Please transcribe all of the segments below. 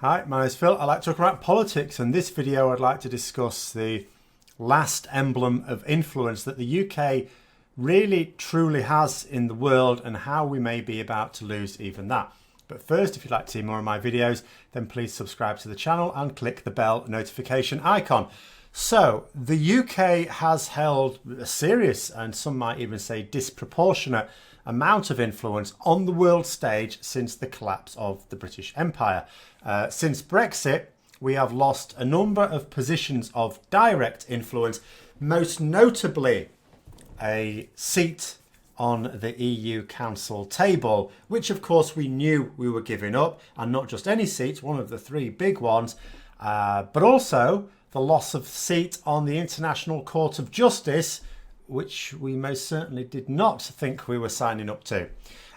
Hi, my name is Phil. I like to talk about politics, and this video I'd like to discuss the last emblem of influence that the UK really truly has in the world and how we may be about to lose even that. But first, if you'd like to see more of my videos, then please subscribe to the channel and click the bell notification icon. So, the UK has held a serious, and some might even say disproportionate, amount of influence on the world stage since the collapse of the British Empire. Since Brexit, we have lost a number of positions of direct influence, most notably a seat on the EU Council table, which of course we knew we were giving up, and not just any seats, one of the three big ones, but also the loss of seat on the International Court of Justice, which we most certainly did not think we were signing up to.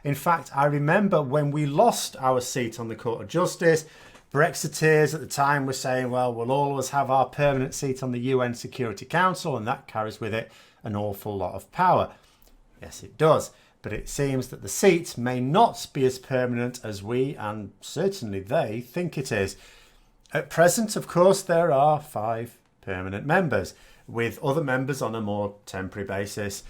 In fact, I remember when we lost our seat on the Court of Justice, Brexiteers at the time were saying, well, we'll always have our permanent seat on the UN Security Council, and that carries with it an awful lot of power. Yes, it does. But it seems that the seat may not be as permanent as we, and certainly they, think it is. At present, of course, there are 5 permanent members, with other members on a more temporary basis.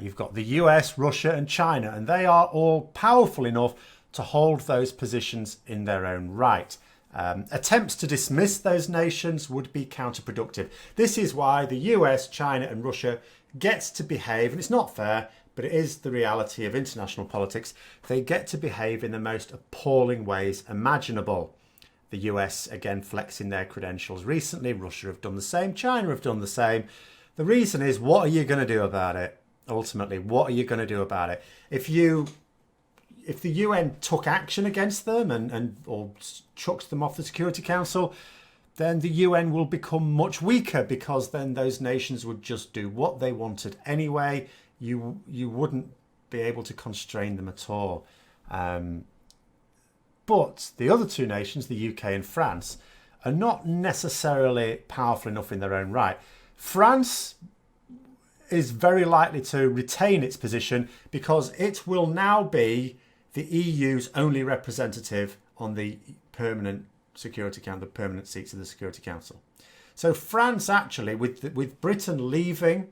You've got the US, Russia and China, and they are all powerful enough to hold those positions in their own right. Attempts to dismiss those nations would be counterproductive. This is why the US, China and Russia gets to behave, and it's not fair, but it is the reality of international politics. They get to behave in the most appalling ways imaginable. The US, again, flexing their credentials recently. Russia have done the same. China have done the same. The reason is, what are you going to do about it? Ultimately, what are you going to do about it? If the UN took action against them or chucks them off the Security Council, then the UN will become much weaker, because then those nations would just do what they wanted anyway. You wouldn't be able to constrain them at all. But the other 2 nations, the UK and France, are not necessarily powerful enough in their own right. France is very likely to retain its position because it will now be the EU's only representative on the permanent Security Council, the permanent seats of the Security Council. So France actually, with Britain leaving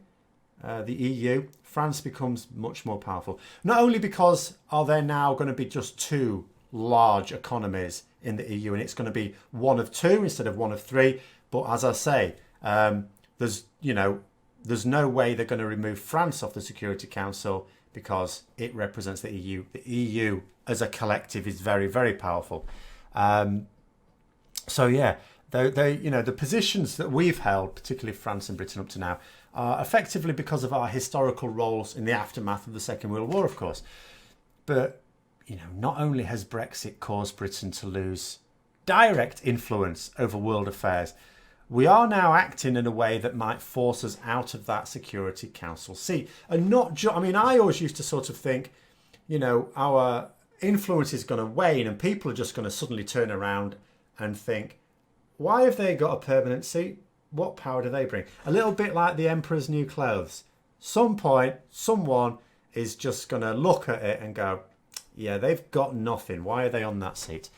the EU, France becomes much more powerful. Not only because are there now going to be just 2 large economies in the EU, and it's going to be one of 2 instead of one of 3. But as I say, there's no way they're going to remove France off the Security Council because it represents the EU. The EU as a collective is very, very powerful. So yeah, the positions that we've held, particularly France and Britain up to now, are effectively because of our historical roles in the aftermath of the Second World War, of course. But not only has Brexit caused Britain to lose direct influence over world affairs, we are now acting in a way that might force us out of that Security Council seat. And I always used to sort of think, our influence is going to wane and people are just going to suddenly turn around and think, why have they got a permanent seat? What power do they bring? A little bit like the Emperor's New Clothes. Some point, someone is just going to look at it and go, yeah, they've got nothing. Why are they on that seat?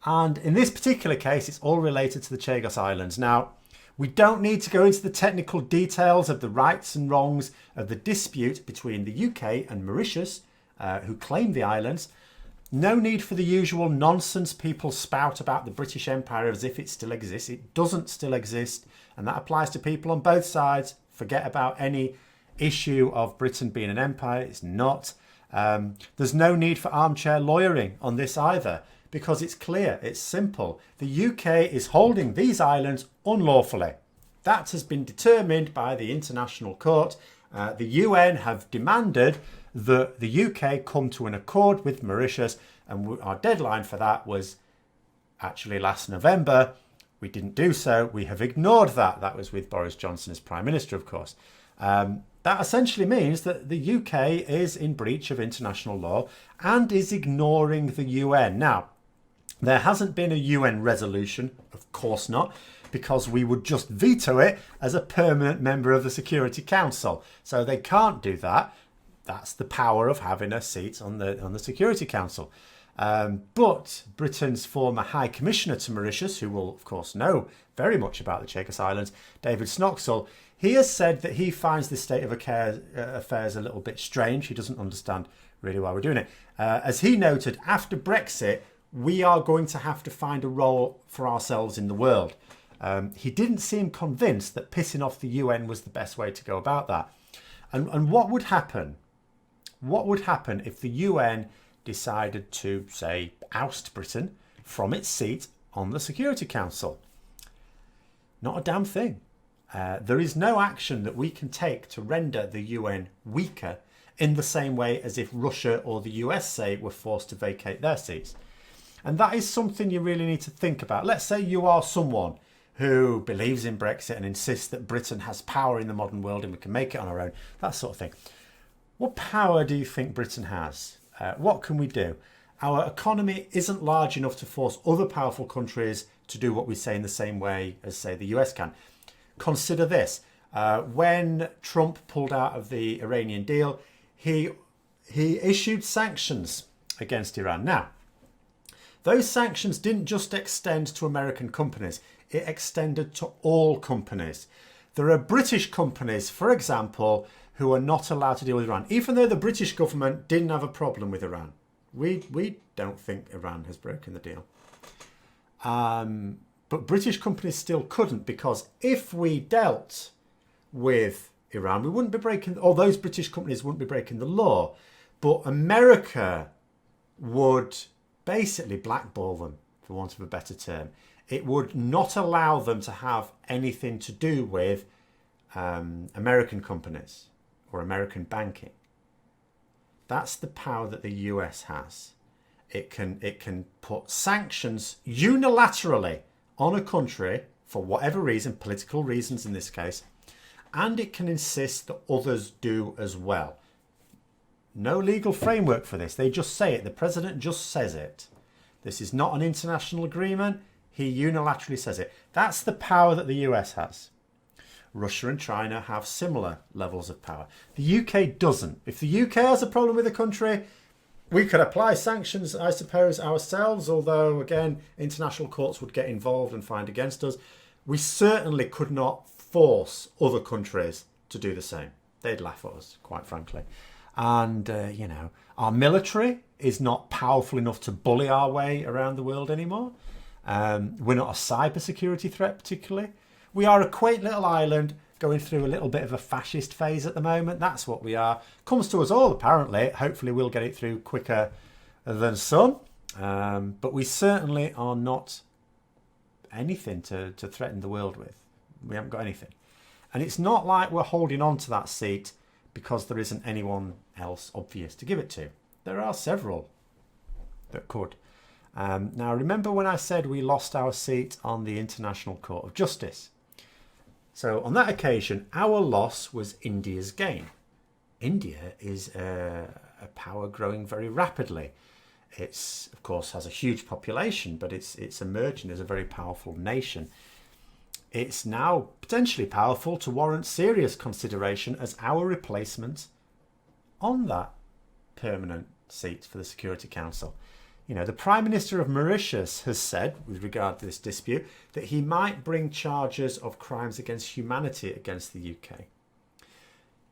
And in this particular case, it's all related to the Chagos Islands. Now, we don't need to go into the technical details of the rights and wrongs of the dispute between the UK and Mauritius, who claim the islands. No need for the usual nonsense people spout about the British Empire as if it still exists. It doesn't still exist, and that applies to people on both sides. Forget about any issue of Britain being an empire. It's not. There's no need for armchair lawyering on this either, because it's clear, it's simple. The UK is holding these islands unlawfully. That has been determined by the International Court. The UN have demanded that the UK come to an accord with Mauritius, and our deadline for that was actually last November. We didn't do so. We have ignored that. That was with Boris Johnson as Prime Minister, of course. That essentially means that the UK is in breach of international law and is ignoring the UN. Now, there hasn't been a UN resolution, of course not, because we would just veto it as a permanent member of the Security Council. So they can't do that. That's the power of having a seat on the Security Council. But Britain's former High Commissioner to Mauritius, who will, of course, know very much about the Chagos Islands, David Snoxall, he has said that he finds this state of affairs a little bit strange. He doesn't understand really why we're doing it. As he noted, after Brexit, we are going to have to find a role for ourselves in the world. He didn't seem convinced that pissing off the UN was the best way to go about that. And what would happen? What would happen if the UN decided to, say, oust Britain from its seat on the Security Council? Not a damn thing. There is no action that we can take to render the UN weaker in the same way as if Russia or the USA were forced to vacate their seats. And that is something you really need to think about. Let's say you are someone who believes in Brexit and insists that Britain has power in the modern world and we can make it on our own, that sort of thing. What power do you think Britain has? What can we do? Our economy isn't large enough to force other powerful countries to do what we say in the same way as, say, the US can. Consider this. When Trump pulled out of the Iranian deal, he issued sanctions against Iran. Now, those sanctions didn't just extend to American companies. It extended to all companies. There are British companies, for example, who are not allowed to deal with Iran, even though the British government didn't have a problem with Iran. We don't think Iran has broken the deal. But British companies still couldn't, because if we dealt with Iran, we wouldn't be breaking, or those British companies wouldn't be breaking the law. But America would basically blackball them, for want of a better term. It would not allow them to have anything to do with American companies or American banking. That's the power that the US has. It can put sanctions unilaterally on a country for whatever reason, political reasons in this case, and it can insist that others do as well. No legal framework for this. They just say it. The president just says it. This is not an international agreement. He unilaterally says it. That's the power that the US has. Russia and China have similar levels of power. The UK doesn't. If the UK has a problem with a country, we could apply sanctions, I suppose, ourselves, although, again, international courts would get involved and find against us. We certainly could not force other countries to do the same. They'd laugh at us, quite frankly. And, our military is not powerful enough to bully our way around the world anymore. We're not a cybersecurity threat particularly. We are a quaint little island going through a little bit of a fascist phase at the moment. That's what we are. Comes to us all, apparently. Hopefully we'll get it through quicker than some. But we certainly are not anything to threaten the world with. We haven't got anything. And it's not like we're holding on to that seat because there isn't anyone else obvious to give it to. There are several that could. Now, remember when I said we lost our seat on the International Court of Justice? So on that occasion, our loss was India's gain. India is a power growing very rapidly. It's, of course, has a huge population, but it's emerging as a very powerful nation. It's now potentially powerful to warrant serious consideration as our replacement on that permanent seat for the Security Council. You know, the Prime Minister of Mauritius has said, with regard to this dispute, that he might bring charges of crimes against humanity against the UK.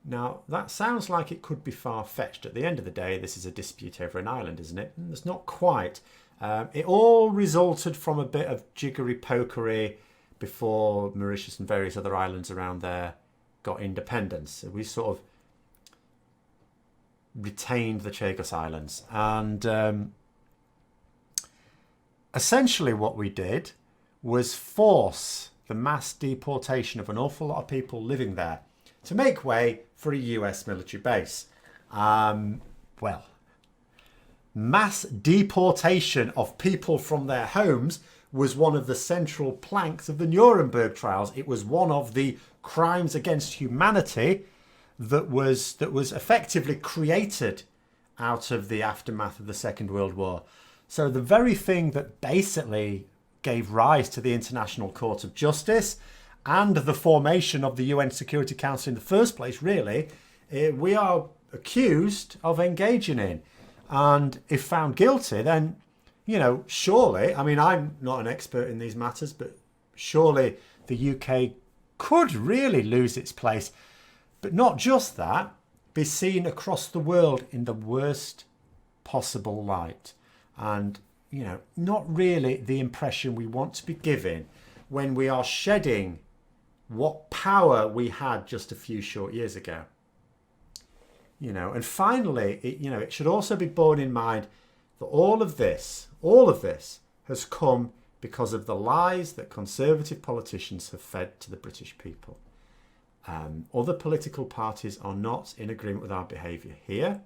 Now, that sounds like it could be far-fetched. At the end of the day, this is a dispute over an island, isn't it? And it's not quite. It all resulted from a bit of jiggery-pokery before Mauritius and various other islands around there got independence. So we sort of retained the Chagos Islands. And essentially what we did was force the mass deportation of an awful lot of people living there to make way for a US military base. Mass deportation of people from their homes was one of the central planks of the Nuremberg trials. It was one of the crimes against humanity that was effectively created out of the aftermath of the Second World War. So the very thing that basically gave rise to the International Court of Justice and the formation of the UN Security Council in the first place, really, we are accused of engaging in. And if found guilty, then, you know, surely, I mean, I'm not an expert in these matters, but surely the UK could really lose its place. But not just that, be seen across the world in the worst possible light. And, you know, not really the impression we want to be giving when we are shedding what power we had just a few short years ago. You know, and finally, it should also be borne in mind that all of this has come because of the lies that Conservative politicians have fed to the British people. Other political parties are not in agreement with our behaviour here.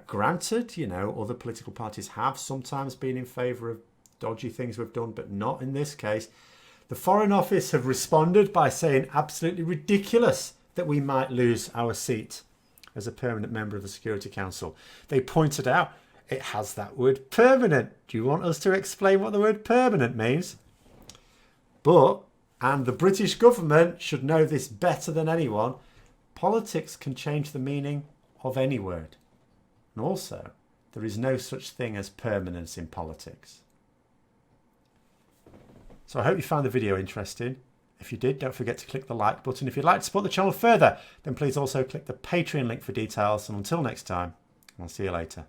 Granted, you know, other political parties have sometimes been in favour of dodgy things we've done, but not in this case. The Foreign Office have responded by saying absolutely ridiculous that we might lose our seat as a permanent member of the Security Council. They pointed out it has that word permanent. Do you want us to explain what the word permanent means? But, and the British government should know this better than anyone, politics can change the meaning of any word. And also, there is no such thing as permanence in politics. So I hope you found the video interesting. If you did, don't forget to click the like button. If you'd like to support the channel further, then please also click the Patreon link for details. And until next time, I'll see you later.